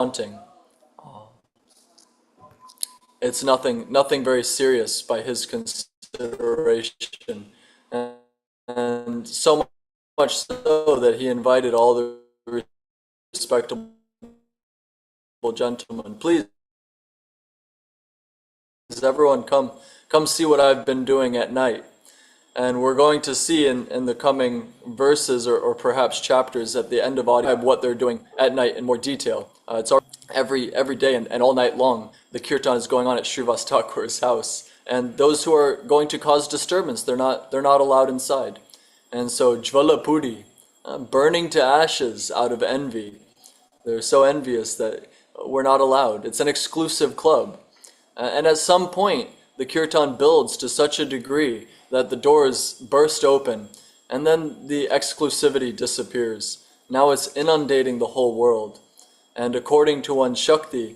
daunting. It's nothing very serious by his consideration, and so much so that he invited all the respectable gentlemen. Please, everyone, come see what I've been doing at night. And we're going to see in the coming verses or perhaps chapters at the end of audio what they're doing at night in more detail. It's every day and all night long. The kirtan is going on at Srivas Thakur's house, and those who are going to cause disturbance, they're not allowed inside. And so Jvala Pudi, burning to ashes out of envy. They're so envious that we're not allowed. It's an exclusive club. And at some point, the kirtan builds to such a degree that the doors burst open, and then the exclusivity disappears. Now it's inundating the whole world. And according to one's Shakti,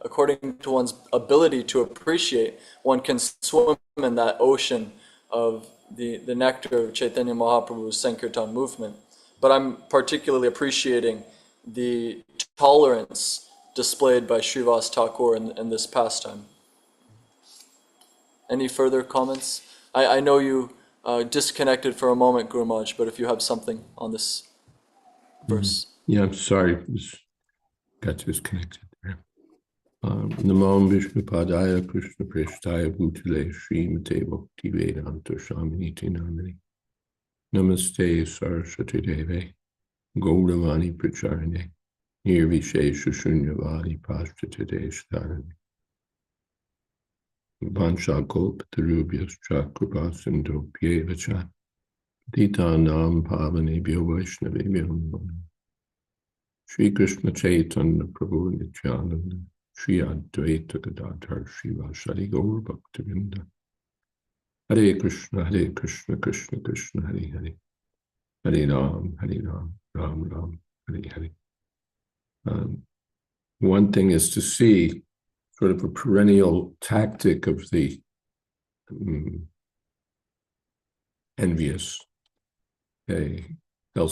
according to one's ability to appreciate, one can swim in that ocean of the nectar of Chaitanya Mahaprabhu's Sankirtan movement. But I'm particularly appreciating the tolerance displayed by Srivas Thakur in this pastime. Any further comments? I know you disconnected for a moment, Guru Maharaj, but if you have something on this verse. Yeah, I'm sorry. Got disconnected there. Namo Vishnu Padaya Krishna Preshtaya Bhutale Srimate Bhakti Vedanta Shaminiti Namani Namaste Saraswati Deve Gauravani Pracharane Nirvishesha Shunyavadi Pashtate Deshtarane Vanchakopatarubhyas Chakrupasindho Pyevacha Titanam Pavanebhyo Vaishnavebhyo Namo Shri Krishna Chaitanya Prabhu Nityananda Shri Advaita Gadadhar Shivasari Gaur Bhaktivinda Hare Krishna Krishna Krishna Hare Hare Hare Ram Ram Ram Hare Hare. One thing is to see sort of a perennial tactic of the envious. They'll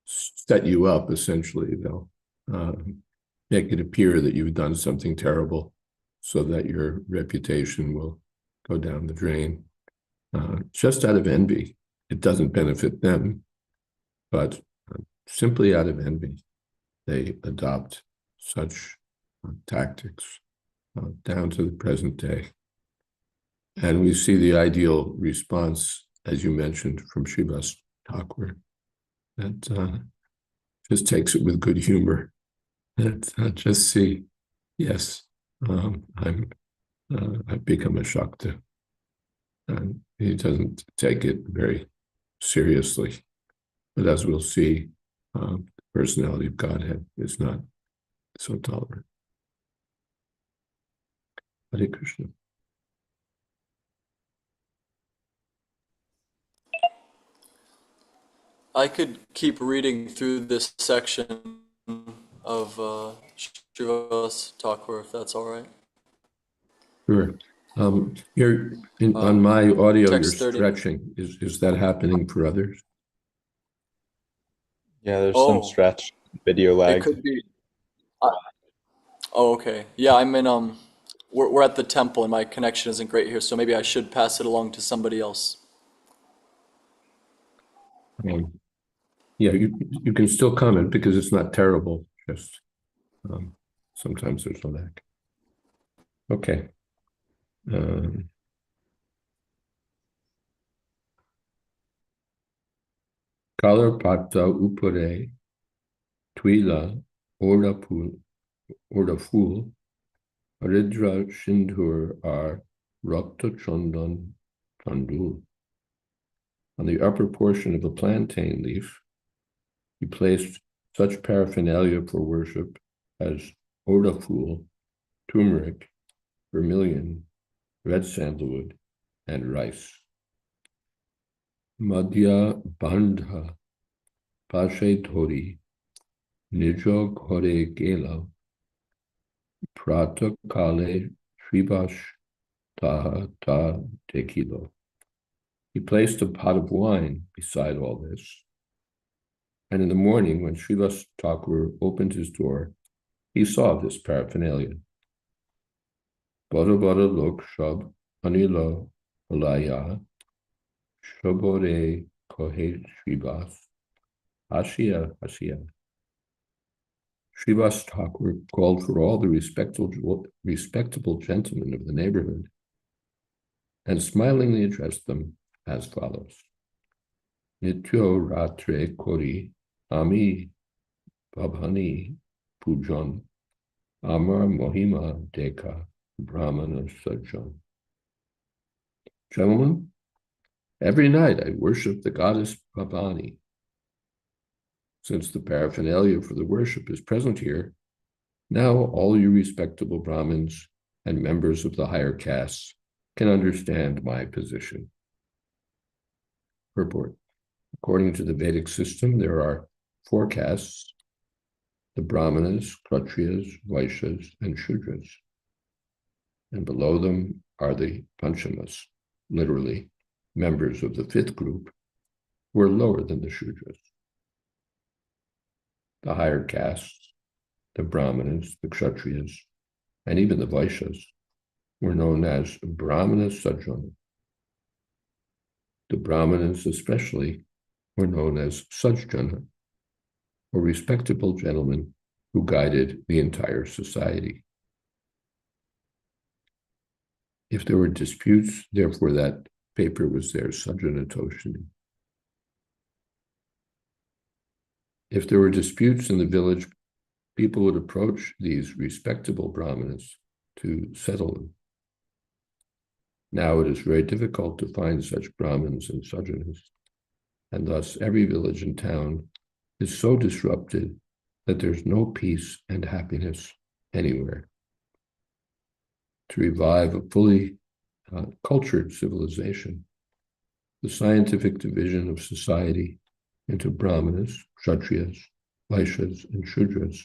set you up, essentially. They'll make it appear that you've done something terrible so that your reputation will go down the drain. Just out of envy. It doesn't benefit them, but simply out of envy, they adopt such tactics down to the present day. And we see the ideal response, as you mentioned, from Srivas Thakur, that just takes it with good humor. That just see, yes, I've become a Shakta. And he doesn't take it very seriously. But as we'll see, the personality of Godhead is not so tolerant. Hare Krishna. I could keep reading through this section of Srivas Thakur, if that's all right. Sure. On my audio, you're 30. stretching. Is that happening for others? Yeah, there's some stretch, video lag. It could be. Okay. Yeah, I'm in. We're at the temple, and my connection isn't great here, so maybe I should pass it along to somebody else. Yeah, you can still comment because it's not terrible. Just sometimes there's a lag. Okay. Kalarpata upare twila ordaful aridra sindhur ar rakta chandan chandul. On the upper portion of the plantain leaf, he placed such paraphernalia for worship as ordaful, turmeric, vermilion, red sandalwood, and rice. Madhya bandha pashe thori nijog hore gela prata kale srivash ta tekilo. He placed a pot of wine beside all this, and in the morning, when Srivas Thakur opened his door, he saw this paraphernalia. Bada bada lok shab anila alaya shabore kohe Srivas Ashia Ashia. Srivas Thakur called for all the respectable gentlemen of the neighborhood and smilingly addressed them as follows. Nityo ratre kori ami babhani pujan amar mohima deka brahmana sajan. Gentlemen, every night I worship the goddess Bhavani. Since the paraphernalia for the worship is present here, now all you respectable Brahmins and members of the higher castes can understand my position. Purport. According to the Vedic system, there are 4 castes: the Brahmanas, Kshatriyas, Vaishyas, and Shudras. And below them are the Panchamas, literally members of the 5th group, who are lower than the Shudras. The higher castes, the Brahmanas, the Kshatriyas, and even the Vaishyas, were known as Brahmana Sajjana. The Brahmanas especially were known as Sajjana, or respectable gentlemen who guided the entire society. If there were disputes, therefore that paper was there, Sajjana Toshini. If there were disputes in the village, people would approach these respectable Brahmanas to settle them. Now it is very difficult to find such Brahmins and Sajjanas, and thus every village and town is so disrupted that there's no peace and happiness anywhere. To revive a fully cultured civilization, the scientific division of society into Brahmanas, Kshatriyas, Vaishyas, and Shudras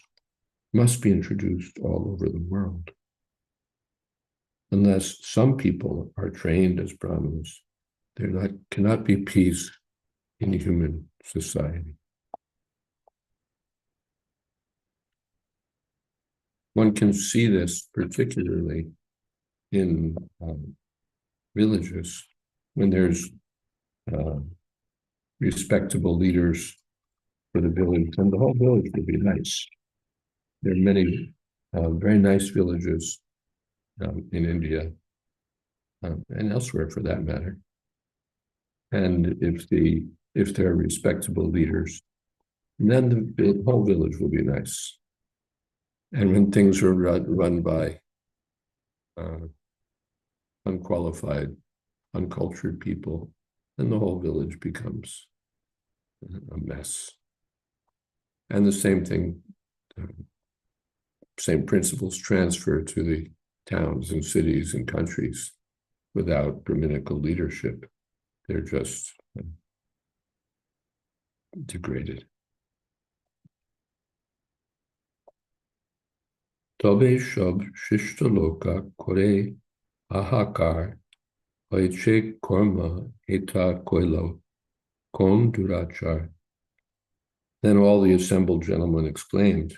must be introduced all over the world. Unless some people are trained as Brahmanas, there cannot be peace in human society. One can see this particularly in villages when there's respectable leaders for the village, and the whole village will be nice. There are many very nice villages in India and elsewhere for that matter. And if there are respectable leaders, then the whole village will be nice. And when things are run by unqualified, uncultured people, then the whole village becomes a mess. And the same thing, same principles transfer to the towns and cities and countries. Without Brahminical leadership, they're just degraded. Tobe shab shishtaloka kore ahakar hoiche korma eta koilo kon durachar. Then all the assembled gentlemen exclaimed,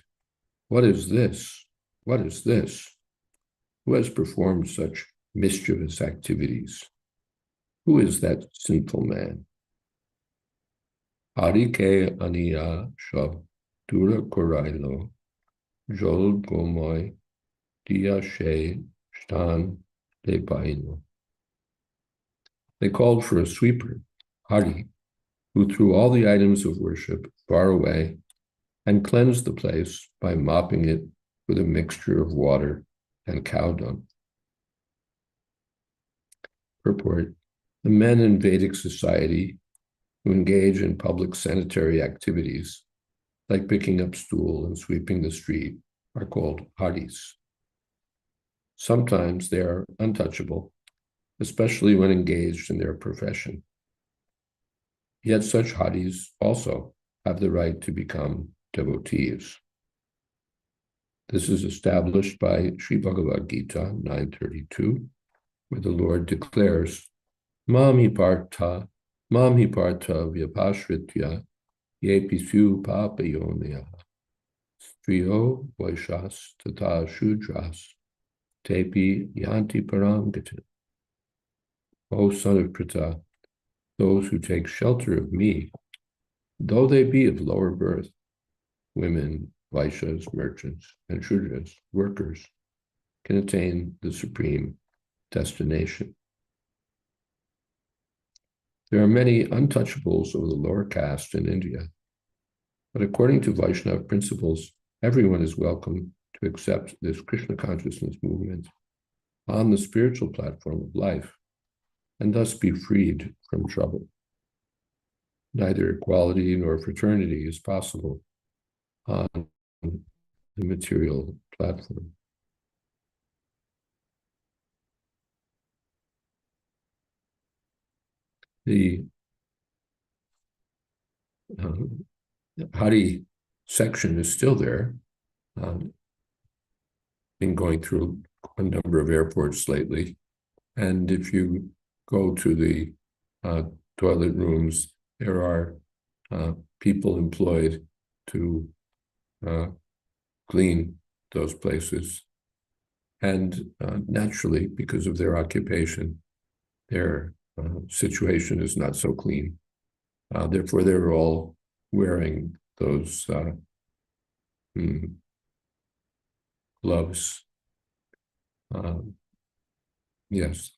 "What is this? What is this? Who has performed such mischievous activities? Who is that sinful man?" Harike aniya shab dura korailo jol gomoy diashe stan lepaino. They called for a sweeper, Hari, who threw all the items of worship far away and cleansed the place by mopping it with a mixture of water and cow dung. Purport: the men in Vedic society who engage in public sanitary activities, like picking up stool and sweeping the street, are called haris. Sometimes they are untouchable, especially when engaged in their profession. Yet such haris also have the right to become devotees. This is established by Sri Bhagavad Gita 9:32, where the Lord declares, Mami partha vyapashritya ye pisu papayonaya Striyo Vaishas Tata Shudras Tepi Yanti Paramgatin. O son of Prita, those who take shelter of me, though they be of lower birth, women, Vaishyas, merchants, and Shudras, workers, can attain the supreme destination. There are many untouchables of the lower caste in India, but according to Vaishnava principles, everyone is welcome to accept this Krishna consciousness movement on the spiritual platform of life and thus be freed from trouble. Neither equality nor fraternity is possible on the material platform. The Hari section is still there. Been going through a number of airports lately, and if you go to the toilet rooms, there are people employed to clean those places, and naturally, because of their occupation, their situation is not so clean. Therefore, they're all wearing those gloves. Yes,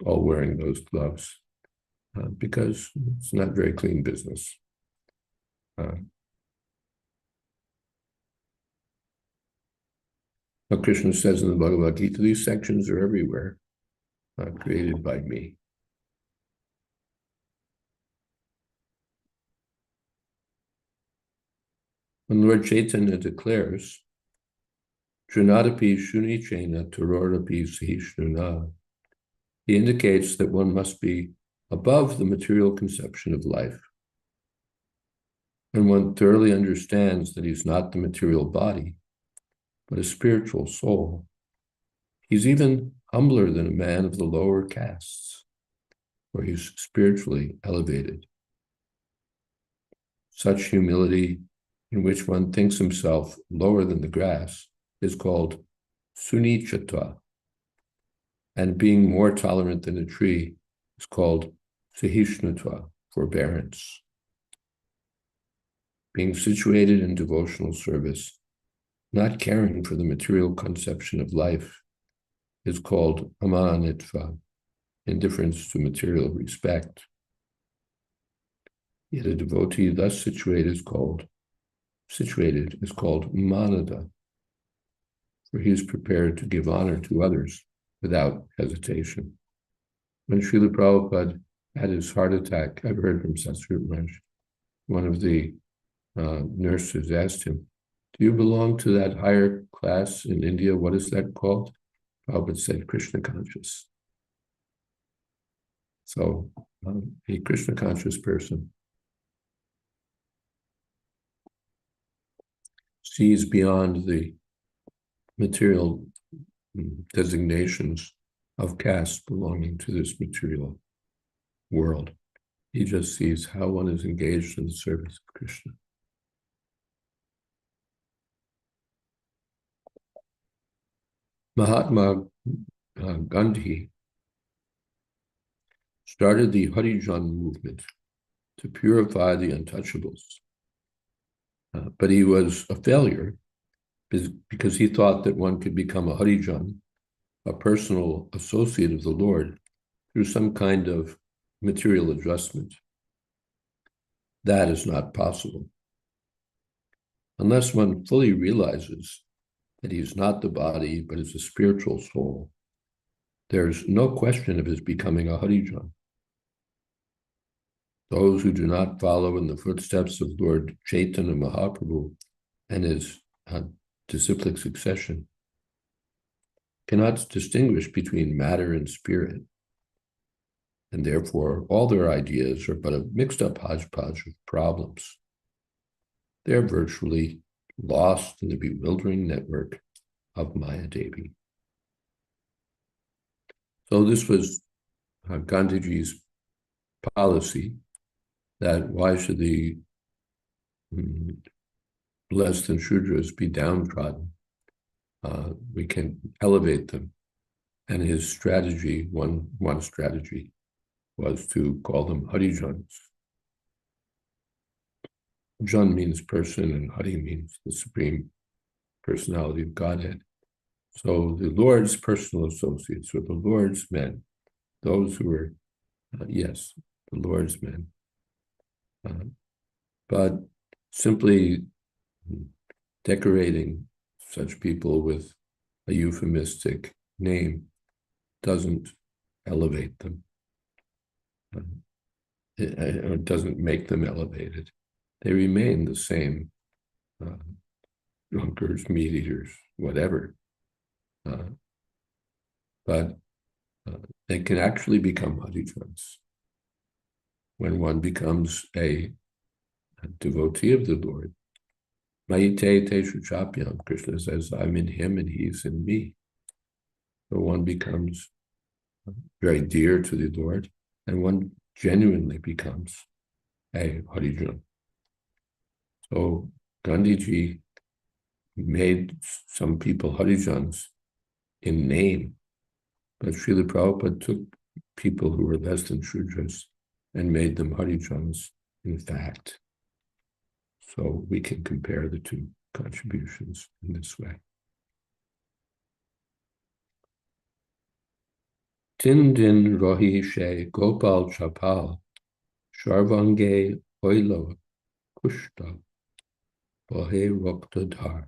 all wearing those gloves because it's not very clean business. But Krishna says in the Bhagavad Gita, these sections are everywhere, created by me. When Lord Chaitanya declares, Junadapi Shunichena Tarorapi Sahishnuna, he indicates that one must be above the material conception of life. When one thoroughly understands that he's not the material body, but a spiritual soul, he's even humbler than a man of the lower castes, where he's spiritually elevated. Such humility, in which one thinks himself lower than the grass, is called sunichatva, and being more tolerant than a tree is called sahishnutva, forbearance. Being situated in devotional service, not caring for the material conception of life, is called amanitva, indifference to material respect. Yet a devotee thus situated is called manada, for he is prepared to give honor to others without hesitation. When Srila Prabhupada had his heart attack, I've heard from Satsuru Maharaj, one of the nurses asked him, do you belong to that higher class in India? What is that called? Prabhupada said, Krishna conscious. So a Krishna conscious person sees beyond the material designations of caste belonging to this material world. He just sees how one is engaged in the service of Krishna. Mahatma Gandhi started the Harijan movement to purify the untouchables. But he was a failure because he thought that one could become a Harijan, a personal associate of the Lord, through some kind of material adjustment. That is not possible. Unless one fully realizes that he is not the body, but is a spiritual soul, there's no question of his becoming a Harijan. Those who do not follow in the footsteps of Lord Chaitanya Mahaprabhu and his disciplic succession cannot distinguish between matter and spirit, and therefore all their ideas are but a mixed-up hodgepodge of problems. They're virtually lost in the bewildering network of Maya Devi. So this was Gandhiji's policy, that why should the less than Shudras be downtrodden. We can elevate them. And his strategy, one strategy, was to call them Harijans. Jan means person, and Hari means the Supreme Personality of Godhead. So the Lord's personal associates, or the Lord's men, those who were, yes, the Lord's men. But simply decorating such people with a euphemistic name doesn't elevate them, or doesn't make them elevated. They remain the same drunkards, meat eaters, whatever. But they can actually become Harijans. When one becomes a devotee of the Lord, Mayite Teshu Chapyam, Krishna says, I'm in him and he's in me. So one becomes very dear to the Lord, and one genuinely becomes a Harijan. So Gandhiji made some people Harijans in name, but Srila Prabhupada took people who were less than Shudras and made them Harijans in fact. So we can compare the two contributions in this way. Tindin Rohi She Gopal Chapal Sharvange Oilo Kushta Bohe Ruptadhar.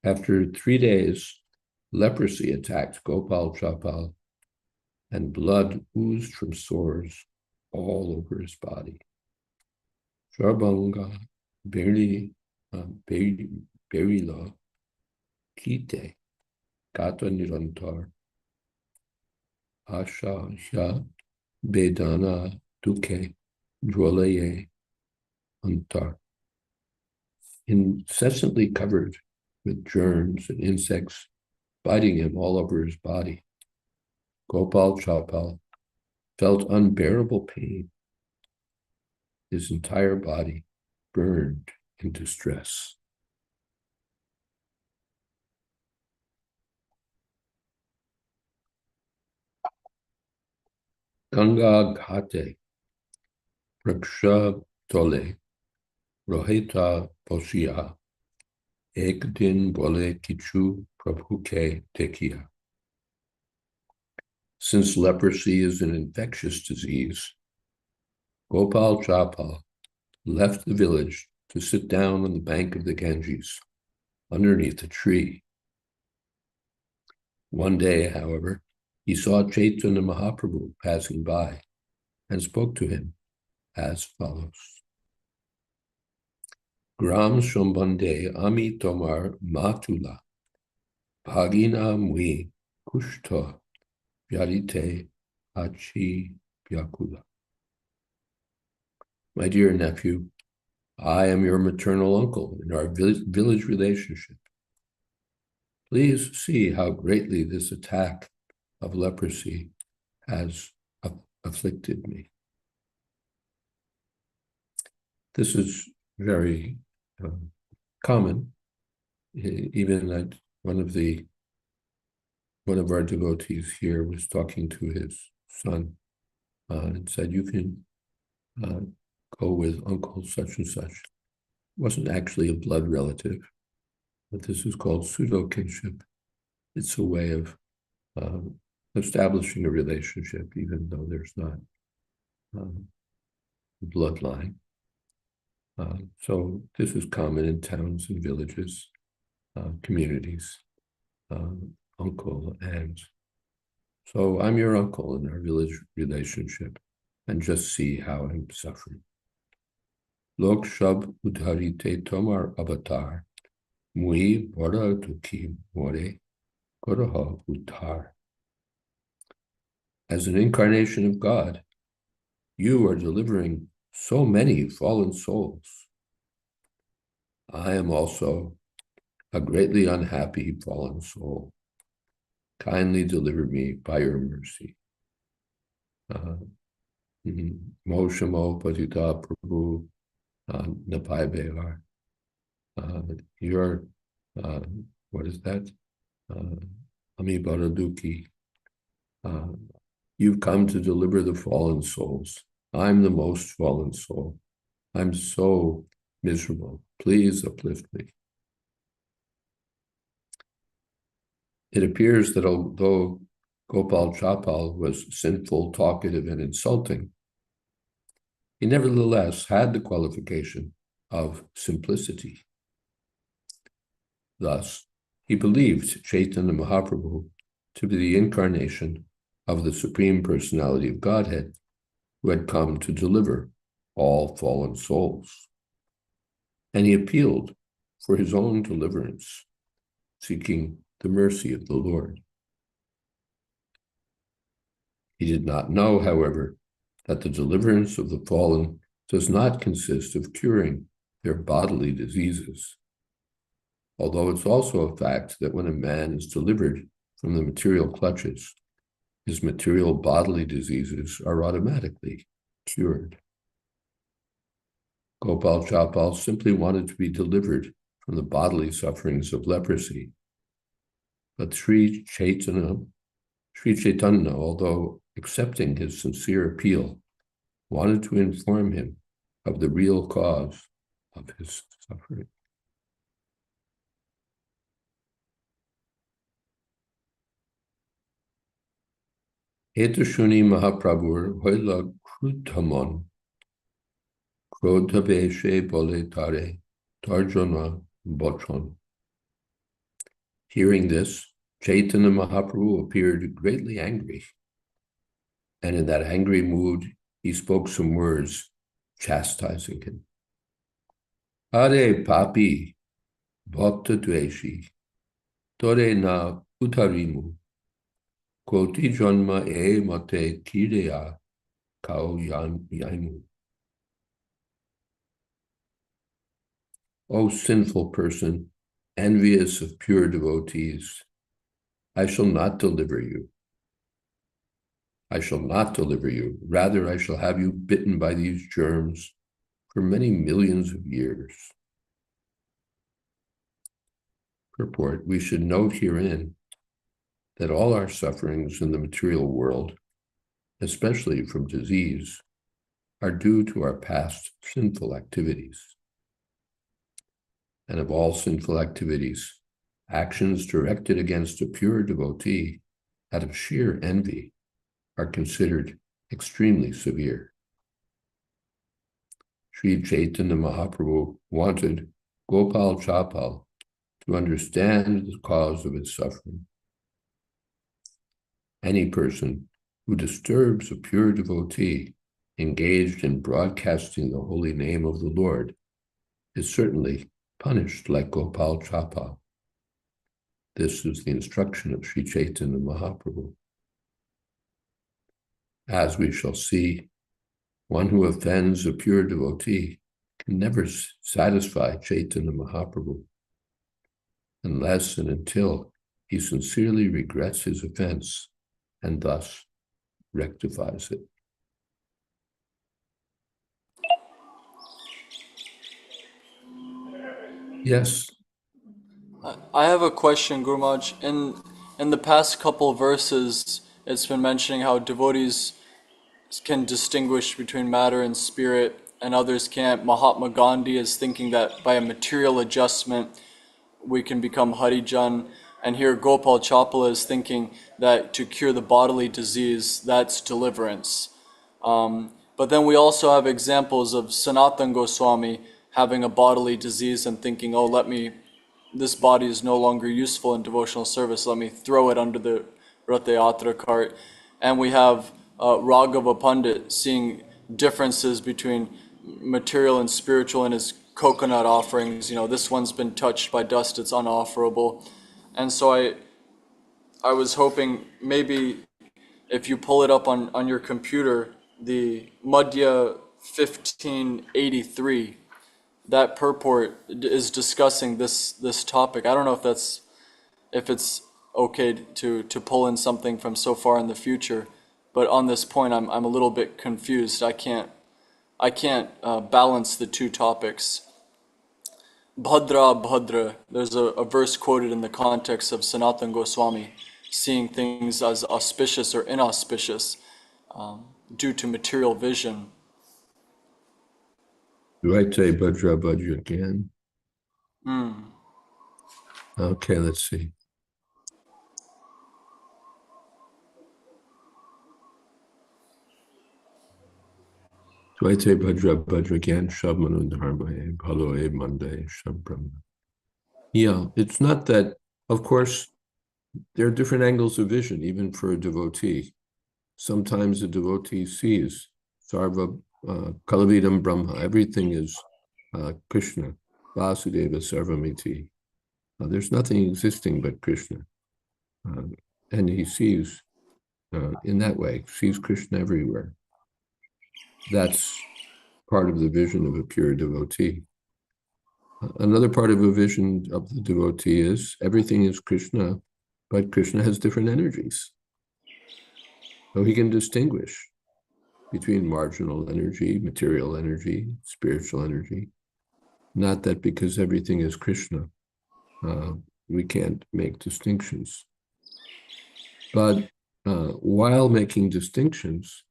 After 3 days, leprosy attacked Gopal Chapal, and blood oozed from sores all over his body. Sharbanga Berila Kite Kata Nirantar Asha Sha Bedana Duke Jwalaye Antar. Incessantly covered with germs and insects biting him all over his body, Gopal Chapal felt unbearable pain. His entire body burned in distress. Ganga Ghate Raksha Tole Rohita Poshia Ek Din Bole Kichu Prabhuke Tekia. Since leprosy is an infectious disease, Gopal Chapal left the village to sit down on the bank of the Ganges, underneath a tree. One day, however, he saw Chaitanya Mahaprabhu passing by and spoke to him as follows. Gram Shambande Ami Tomar Matula Bhagina Mui Kushta Vyarite Achi Vyakula. My dear nephew, I am your maternal uncle in our village relationship. Please see how greatly this attack of leprosy has afflicted me. This is very common. Even that one of our devotees here was talking to his son and said, you can go with uncle such and such. Wasn't actually a blood relative, but this is called pseudo-kinship. It's a way of establishing a relationship, even though there's not a bloodline. So this is common in towns and villages, communities, uncle and. So I'm your uncle in our village relationship, and just see how I'm suffering. Lok Shab Udharite Tomar Avatar, Mui Bora Tuki More Koraha Udhar. As an incarnation of God, you are delivering so many fallen souls. I am also a greatly unhappy fallen soul. Kindly deliver me by your mercy. Moshamo Patita Prabhu Napai Behar. You're, what is that? Ami Baraduki. You've come to deliver the fallen souls. I'm the most fallen soul. I'm so miserable. Please uplift me. It appears that although Gopal Chapal was sinful, talkative, and insulting, he nevertheless had the qualification of simplicity. Thus, he believed Chaitanya Mahaprabhu to be the incarnation of the Supreme Personality of Godhead, who had come to deliver all fallen souls. And he appealed for his own deliverance, seeking the mercy of the Lord. He did not know, however, that the deliverance of the fallen does not consist of curing their bodily diseases, although it's also a fact that when a man is delivered from the material clutches, his material bodily diseases are automatically cured. Gopal Chapal simply wanted to be delivered from the bodily sufferings of leprosy. But Sri Chaitanya, although accepting his sincere appeal, wanted to inform him of the real cause of his suffering. Etashuni Mahaprabhur hoila krutamon krodhabeshe bole tare tarjana botron. Hearing this, Chaitanya Mahaprabhu appeared greatly angry, and in that angry mood, he spoke some words chastising him. Hare papi bhakta dveshi tore na utarimu koti janma e mate kireya kao yaimu. O sinful person, envious of pure devotees, I shall not deliver you. I shall not deliver you. Rather, I shall have you bitten by these germs for many millions of years. Purport: we should note herein that all our sufferings in the material world, especially from disease, are due to our past sinful activities. And of all sinful activities, actions directed against a pure devotee out of sheer envy are considered extremely severe. Sri Chaitanya Mahaprabhu wanted Gopal Chapal to understand the cause of his suffering. Any person who disturbs a pure devotee engaged in broadcasting the holy name of the Lord is certainly punished like Gopal Chapal. This is the instruction of Sri Chaitanya Mahaprabhu. As we shall see, one who offends a pure devotee can never satisfy Chaitanya Mahaprabhu unless and until he sincerely regrets his offense and thus rectifies it. Yes. I have a question, Guru Maharaj. In the past couple verses, it's been mentioning how devotees can distinguish between matter and spirit, and others can't. Mahatma Gandhi is thinking that by a material adjustment, we can become Harijan. And here Gopal Chapala is thinking that to cure the bodily disease, that's deliverance. But then we also have examples of Sanatana Goswami having a bodily disease and thinking, oh, this body is no longer useful in devotional service, let me throw it under the Rath Yatra cart. And we have Raghava Pandit seeing differences between material and spiritual in his coconut offerings. This one's been touched by dust, it's unofferable. And so I was hoping maybe if you pull it up on your computer, the Madhya 1583, that purport is discussing this topic. I don't know if it's okay to pull in something from so far in the future, but on this point I'm a little bit confused. I can't balance the two topics. Bhadra Bhadra. There's a verse quoted in the context of Sanatana Goswami, seeing things as auspicious or inauspicious due to material vision. Do I say Bhadra Bhadra again? Hmm. Okay, let's see. Do I say Bhadra Bhadra again? Shabmanundharmaye, Bhaloe Mande, Shabbrahma. Yeah, it's not that, of course, there are different angles of vision, even for a devotee. Sometimes a devotee sees Sarva Kalavidam Brahma, everything is Krishna, Vasudeva Sarvamiti. There's nothing existing but Krishna. And he sees in that way, sees Krishna everywhere. That's part of the vision of a pure devotee. Another part of a vision of the devotee is everything is Krishna, but Krishna has different energies. So he can distinguish between marginal energy, material energy, spiritual energy. Not that because everything is Krishna, we can't make distinctions. But while making distinctions,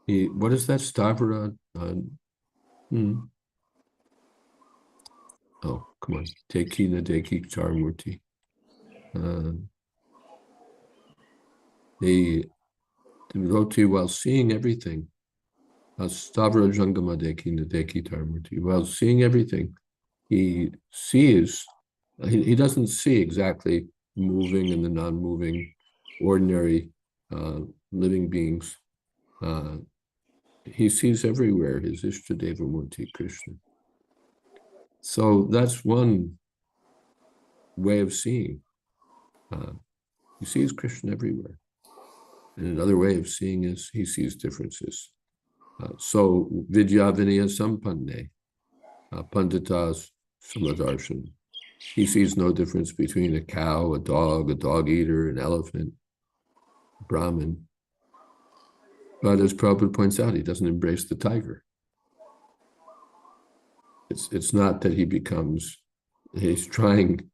what is that stavara? Oh, come on. Teki na deki charmurti. The devotee, while seeing everything, stavara jangama deki na deki charmurti, while seeing everything, he sees, he doesn't see exactly moving and the non-moving, ordinary living beings. He sees everywhere his Ishtadeva Murti Krishna. So that's one way of seeing. He sees Krishna everywhere. And another way of seeing is he sees differences. So Vidya Vinaya Sampanne, Panditas Samadarshan. He sees no difference between a cow, a dog eater, an elephant, Brahmin. But as Prabhupada points out, he doesn't embrace the tiger. It's not that he's trying,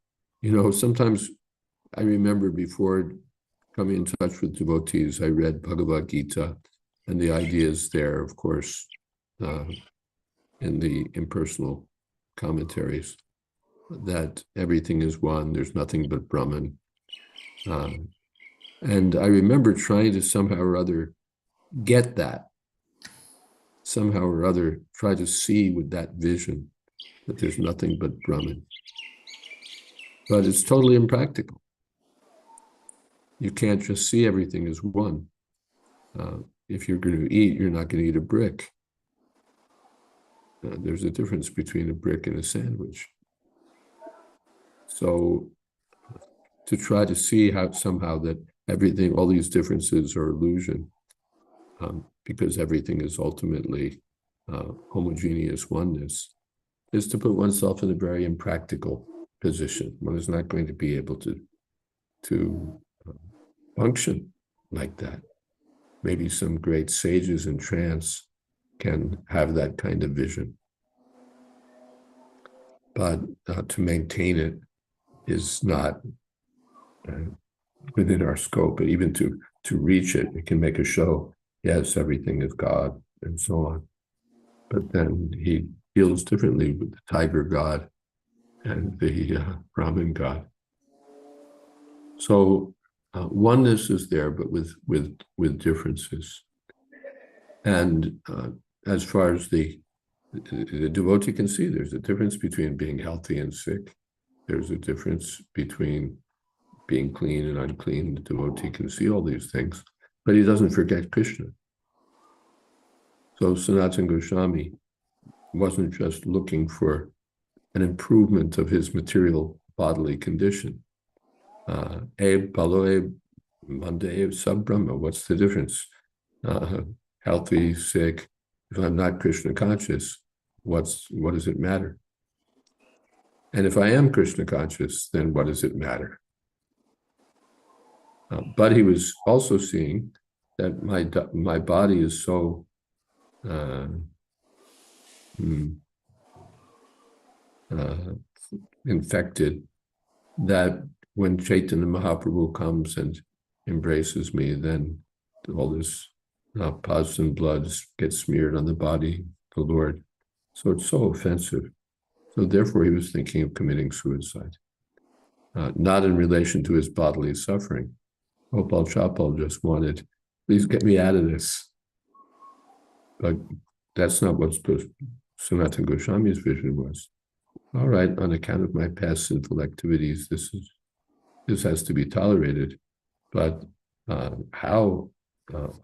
sometimes I remember before coming in touch with devotees, I read Bhagavad Gita, and the ideas there, of course, in the impersonal commentaries, that everything is one, there's nothing but Brahman. And I remember trying to somehow or other get that, somehow or other try to see with that vision that there's nothing but Brahman. But it's totally impractical. You can't just see everything as one. If you're going to eat, you're not going to eat a brick. There's a difference between a brick and a sandwich. So to try to see how somehow that everything, all these differences are illusion, because everything is ultimately homogeneous oneness, is to put oneself in a very impractical position. One is not going to be able to function like that. Maybe some great sages in trance can have that kind of vision. But to maintain it is not within our scope. But even to reach it, it can make a show. Yes, everything is God and so on. But then he deals differently with the tiger god and the Brahmin god. So oneness is there, but with differences. And as far as the devotee can see, there's a difference between being healthy and sick. There's a difference between being clean and unclean. The devotee can see all these things, but he doesn't forget Krishna. So Sanatana Goswami wasn't just looking for an improvement of his material bodily condition. Eb Palo Mande Sub-Brahma, what's the difference? Healthy, sick. If I'm not Krishna conscious, what does it matter? And if I am Krishna conscious, then what does it matter? But he was also seeing that my body is so infected, that when Chaitanya Mahaprabhu comes and embraces me, then all this pus and blood gets smeared on the body of the Lord. So it's so offensive. So therefore, he was thinking of committing suicide, not in relation to his bodily suffering. Gopal Chapal just wanted, please get me out of this. But that's not what Sanatana Goswami's vision was. All right, on account of my past sinful activities, this has to be tolerated. But how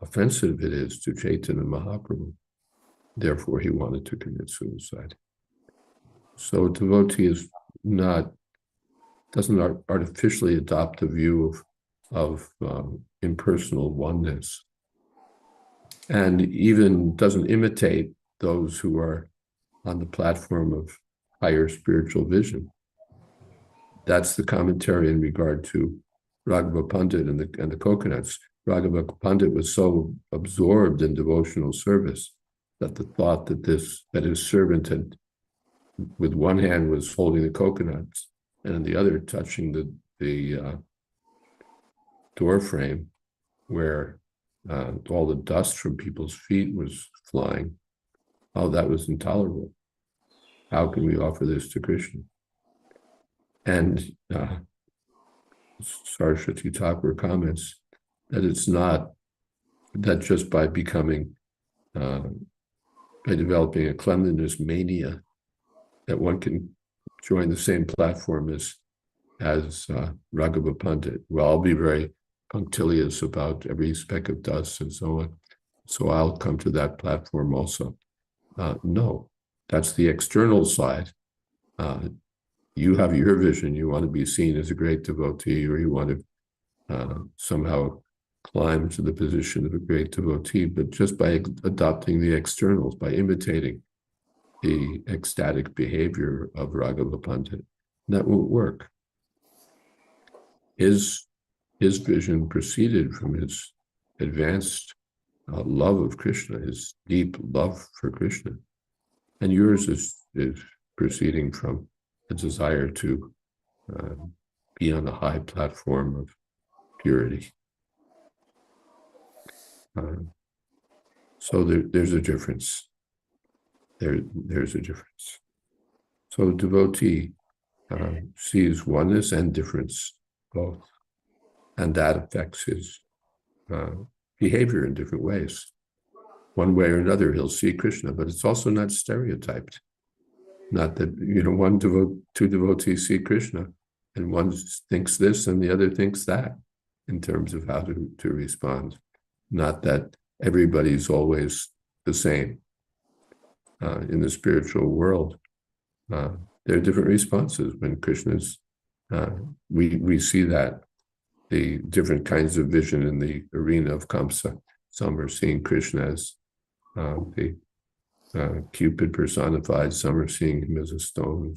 offensive it is to Chaitanya Mahaprabhu. Therefore, he wanted to commit suicide. So a devotee doesn't artificially adopt a view of impersonal oneness, and even doesn't imitate those who are on the platform of higher spiritual vision. That's the commentary in regard to Raghava Pandit and the coconuts. Raghava Pandit was so absorbed in devotional service that the thought that his servant had, with one hand, was holding the coconuts and in the other touching the door frame where all the dust from people's feet was flying. Oh, that was intolerable. How can we offer this to Krishna? And Saraswati Thakur comments that it's not that just by becoming, by developing a cleanliness mania, that one can join the same platform as Raghava Pandit. Well, I'll be very punctilious about every speck of dust and so on. So I'll come to that platform also. No, that's the external side. You have your vision. You want to be seen as a great devotee, or you want to somehow climb to the position of a great devotee, but just by adopting the externals, by imitating the ecstatic behavior of Raghava Pandit, that won't work. His vision proceeded from his advanced love of Krishna, his deep love for Krishna. And yours is proceeding from a desire to be on a high platform of purity. So there's a difference. There's a difference. So the devotee sees oneness and difference both, and that affects his behavior in different ways. One way or another, he'll see Krishna, but it's also not stereotyped. Not that, two devotees see Krishna, and one thinks this and the other thinks that in terms of how to respond. Not that everybody's always the same. In the spiritual world, there are different responses when Krishna's, we see that, the different kinds of vision in the arena of Kamsa. Some are seeing Krishna as the Cupid personified, some are seeing him as a stone,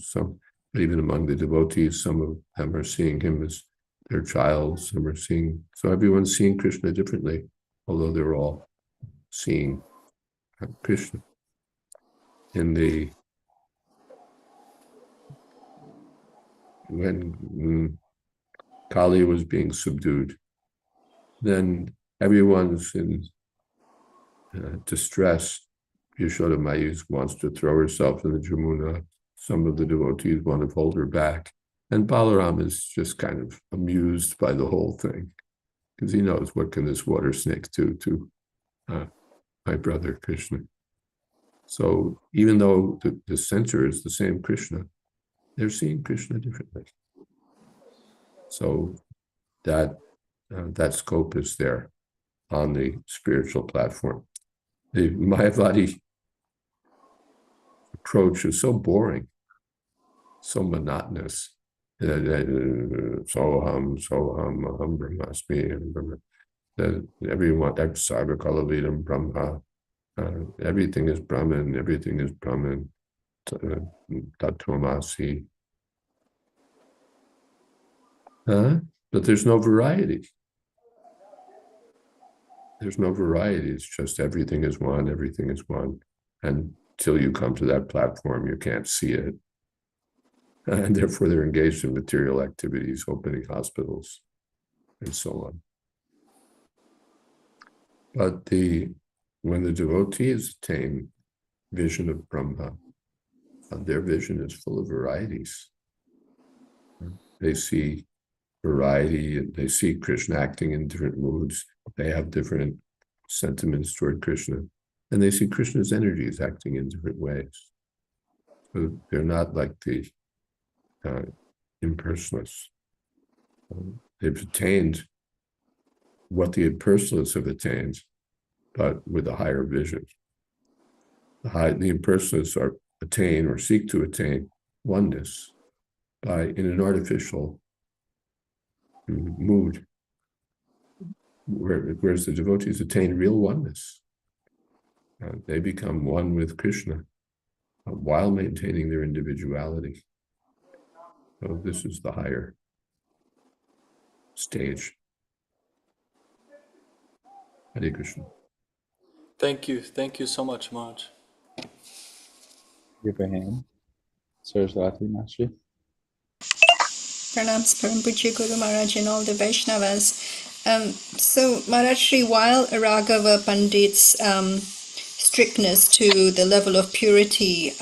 but even among the devotees, some of them are seeing him as their child, some are seeing, so everyone's seeing Krishna differently, although they're all seeing Krishna. When Kali was being subdued, then everyone's in distress. Yashoda Mayi wants to throw herself in the Jamuna. Some of the devotees want to hold her back. And Balaram is just kind of amused by the whole thing, because he knows, what can this water snake do to my brother Krishna? So even though the center is the same Krishna, they're seeing Krishna differently. So that scope is there on the spiritual platform. The Mayavadi approach is so boring, so monotonous. Soham, aham brahmasmi, everyone, sarvakalavidam brahma, everything is Brahman, everything is Brahman, tattvamasi. But there's no variety. There's no variety. It's just everything is one, and until you come to that platform, you can't see it. and therefore they're engaged in material activities, opening hospitals, and so on. But when the devotees attain vision of Brahma, their vision is full of varieties. They see variety, they see Krishna acting in different moods. They have different sentiments toward Krishna, and they see Krishna's energies acting in different ways. So they're not like the impersonalists. They've attained what the impersonalists have attained, but with a higher vision. The impersonalists attain or seek to attain oneness in an artificial mood, whereas the devotees attain real oneness. They become one with Krishna while maintaining their individuality. So this is the higher stage. Hare Krishna. Thank you so much, Maharaj. Give a hand. Saraswati Mashi. Pranams Parampuja Guru Maharaj and all the Vaishnavas. So Maharaj, while Raghava Pandit's strictness to the level of purity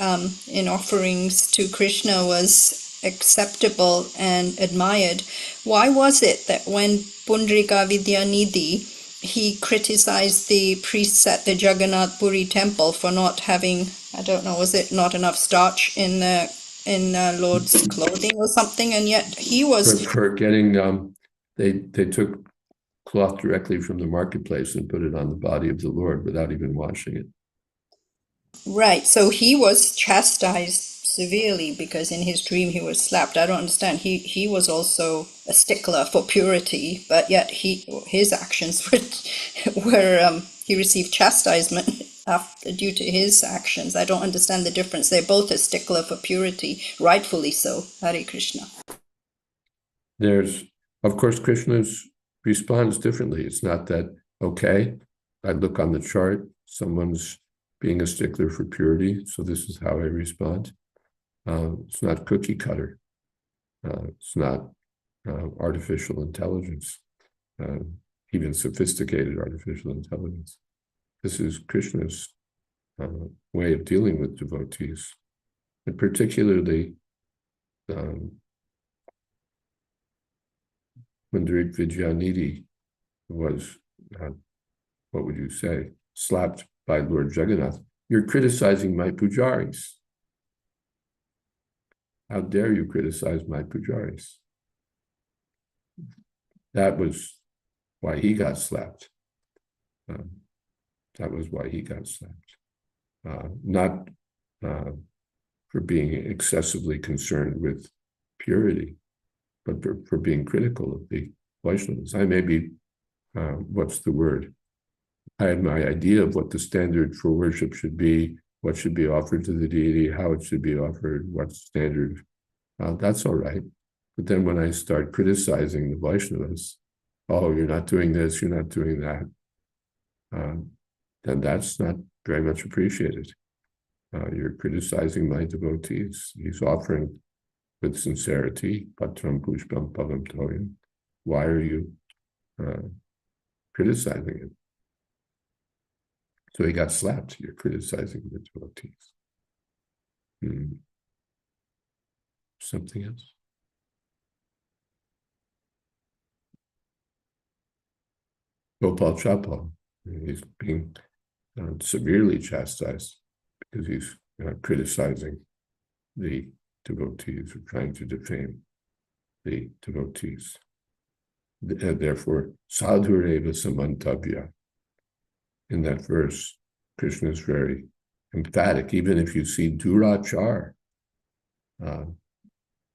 in offerings to Krishna was acceptable and admired, why was it that when Pundrika Vidyanidhi, he criticized the priests at the Jagannath Puri temple for not having, I don't know, was it not enough starch in Lord's clothing or something, and yet he was for getting they took cloth directly from the marketplace and put it on the body of the Lord without even washing it. Right, so he was chastised severely because in his dream he was slapped. I don't understand. He was also a stickler for purity, but yet his actions were he received chastisement due to his actions. I don't understand the difference. They're both a stickler for purity, rightfully so. Hare Krishna. There's, of course, Krishna responds differently. It's not that, okay, I look on the chart, someone's being a stickler for purity, so this is how I respond. It's not cookie cutter. It's not artificial intelligence, even sophisticated artificial intelligence. This is Krishna's way of dealing with devotees, and particularly when Vidyanidhi was, what would you say, slapped by Lord Jagannath. You're criticizing my pujaris. How dare you criticize my pujaris? That was why he got slapped. That was why he got slapped. Not for being excessively concerned with purity, but for being critical of the Vaishnavas. I may be, what's the word? I had my idea of what the standard for worship should be, what should be offered to the deity, how it should be offered, what standard. That's all right. But then when I start criticizing the Vaishnavas, oh, you're not doing this, you're not doing that, then that's not very much appreciated. You're criticizing my devotees. He's offering with sincerity, patram pushpam pavam toyam. Why are you criticizing it? So he got slapped. You're criticizing the devotees. Something else? Gopal Chapal, he's being severely chastised because he's criticizing the devotees or trying to defame the devotees. Therefore, sadhureva samantavya. In that verse, Krishna is very emphatic. Even if you see durachar,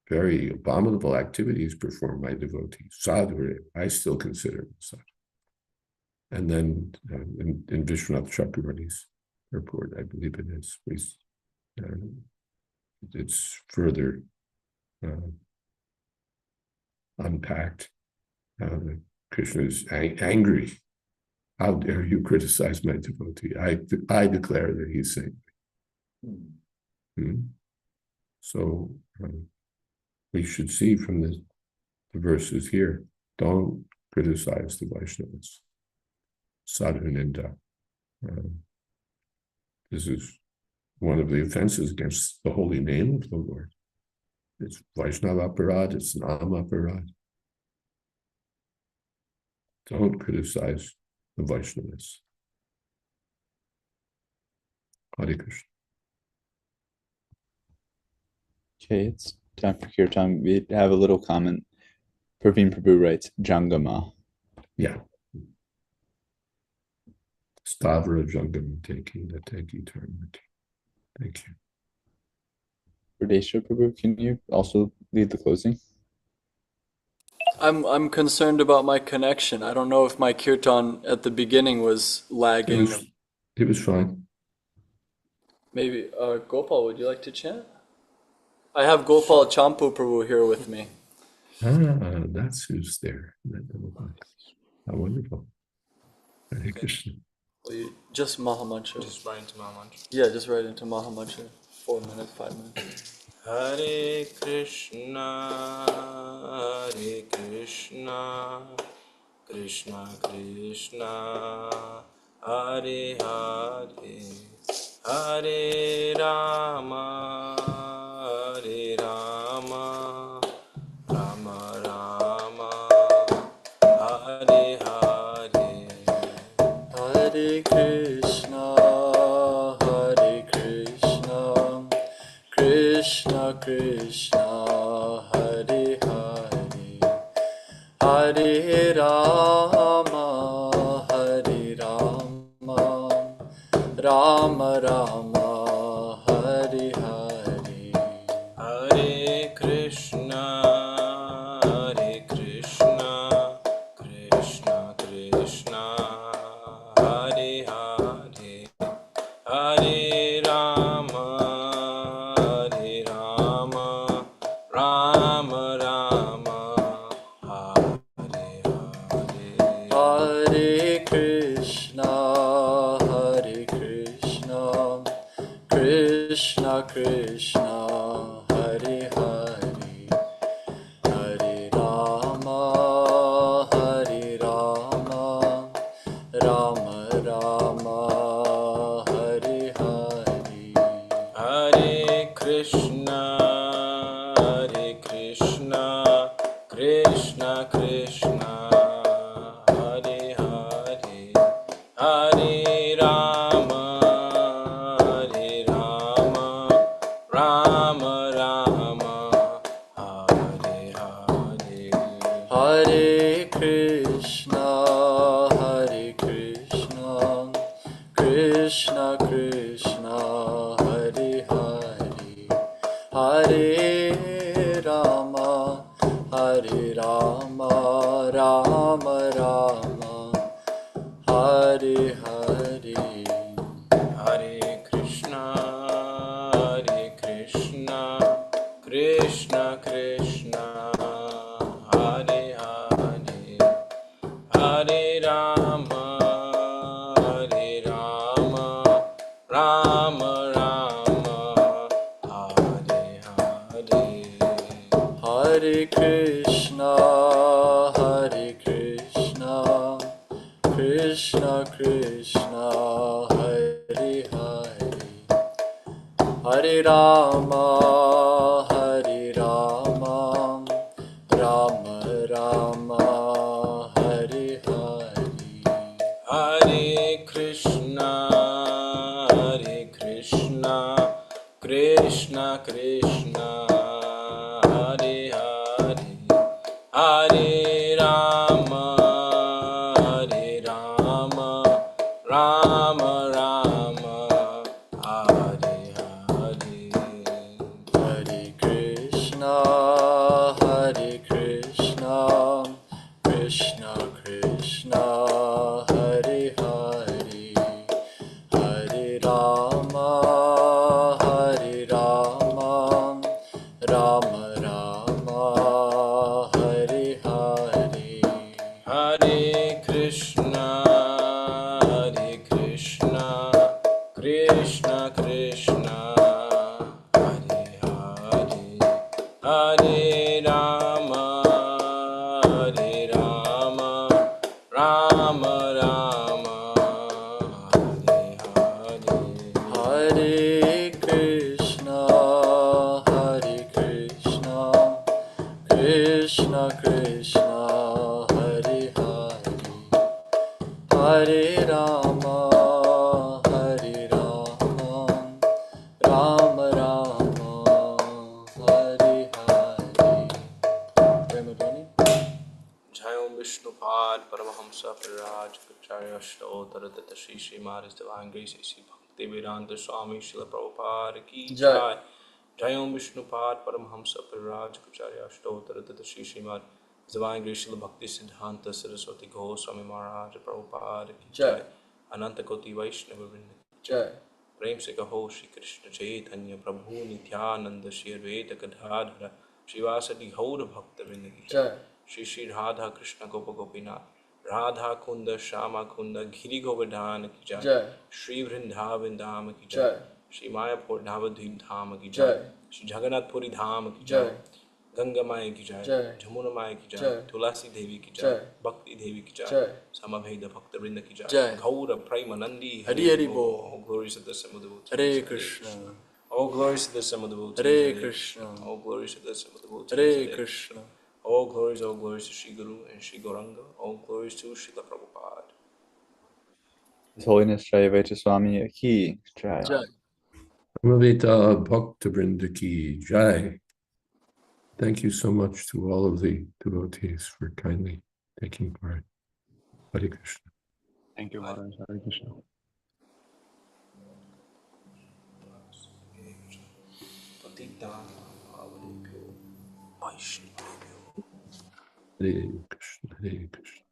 very abominable activities performed by devotees, sadhureva, I still consider it sadhu. And then in Vishwanath Chakravarti's report, I believe it is, it's further unpacked. Krishna is angry. How dare you criticize my devotee? I declare that he's saintly. So we should see from the verses here, don't criticize the Vaishnavas. Sadhuninda. This is one of the offenses against the holy name of the Lord. It's Vaishnava Aparad, it's Nama Aparad. Don't criticize the Vaishnavas. Hare Krishna. Okay, it's time for Kirtan. We have a little comment. Praveen Prabhu writes, Jangama. Yeah. Stavra Jangam taking the take eternity. Thank you. Pradesha Prabhu, can you also lead the closing? I'm concerned about my connection. I don't know if my kirtan at the beginning was lagging. It was fine. Maybe Gopal, would you like to chant? I have Gopal Champu Prabhu here with me. That's who's there. How wonderful. Hare Krishna. Just Mahamantra. Just right into Mahamantra. Yeah, just right into Mahamantra. 4 minutes, 5 minutes. Hare Krishna, Krishna Krishna, Hare Hare, Hare Rama, Rama Rama, Hare Hare. Hare Krishna, Krishna Krishna, Hare Hare, Hare Rama, Rama Rama, Hare Hare. Hare Krishna, Krishna Krishna, Hare Hare, Hare Rama, Rama Rama, Hare Hare. Hare Krishna, Krishna Krishna, Hare Hare, Hare Rama, Rama Rama, Hare Hare. Hare Krishna, Krishna Krishna, Hare Hare, Hare Rama, Rama Rama, Hare Hare. Hare Krishna, Krishna Krishna, Hare Hare, Hare Rama, Rama Rama, Hare Hare. Hare Krishna, Krishna Krishna, Hare Hare, Hare Rama, Rama Rama, Hare Hare. Hare Krishna, Krishna Krishna, Hare Hare, Hare Rama, Rama Rama, Hare Hare. Hare Krishna, Krishna Krishna, Hare Hare, Hare Rama, Rama Rama, Hare Hare. Hare Krishna, Krishna Krishna, Hare Hare, Hare Rama, Rama Rama, Hare Hare. Hare Krishna, Krishna Krishna, Hare Hare, Hare Hare Rama, Rama Rama, Hare Hare. Hare Krishna, Krishna Krishna, Hare Hare, Hare Rama, Rama Rama, Hare Hare. Premadoni? Jayom Vishnupad Paramahamsa Paraj Acharya Ashtottara Tata Shri Shri Maharaj Divine Grace Sri Bhakti Vedanta Swami Srila Prabhupada Ki Jai. Jai. Jayom Vishnupad Paramahamsa Paraj Acharya Ashtottara Tata Shri Shri Maharaj Divine Grace Srila Bhakti Siddhanta Saraswati Goswami Maharaj Prabhupada Ki Jai. Jai. Ananta Koti Vaishnava Vrinda Jai. प्रेम से कहो श्री कृष्ण चैतन्य प्रभु नित्यानंद श्री अद्वैत गदाधर श्रीवासदि गौर भक्त वृंद की Jai. Shri Shri Radha Krishna गोप गोपीनाथ राधा कुंद श्यामा कुंद गिरि गोवर्धन की जय Jai. Shri Vrindavan धाम की Jai. जय श्री मायापुर नवद्वीप धाम की Jai. जय श्री जगन्नाथपुरी धाम की Jai. जय गंगा माई की जय Jai. जमुना माई की जय Jai. तुलसी देवी की जय Jai. भक्ति देवी की जय Jai. समभेद भक्त वृंद की Jai. जय गौर Premanandi Hari Hari Bol. All glories to the Samadhavut. Hare Krishna, All glories to the Samadhavut. Hare Krishna, All glories to the Samadhavut. Hare Krishna. All glories to Sri Guru and Sri Gauranga. All glories to Srila Prabhupada. His Holiness Jayādvaita Swami Ki Jai. Jai. Amavita Bhakta Vrinda Ki Jai. Thank you so much to all of the devotees for kindly taking part. Hare Krishna. Thank you, Maharaj. Hare Krishna. Patitam Pavanebhyo Vaishnavebhyo. Hare Krishna. Hare Krishna.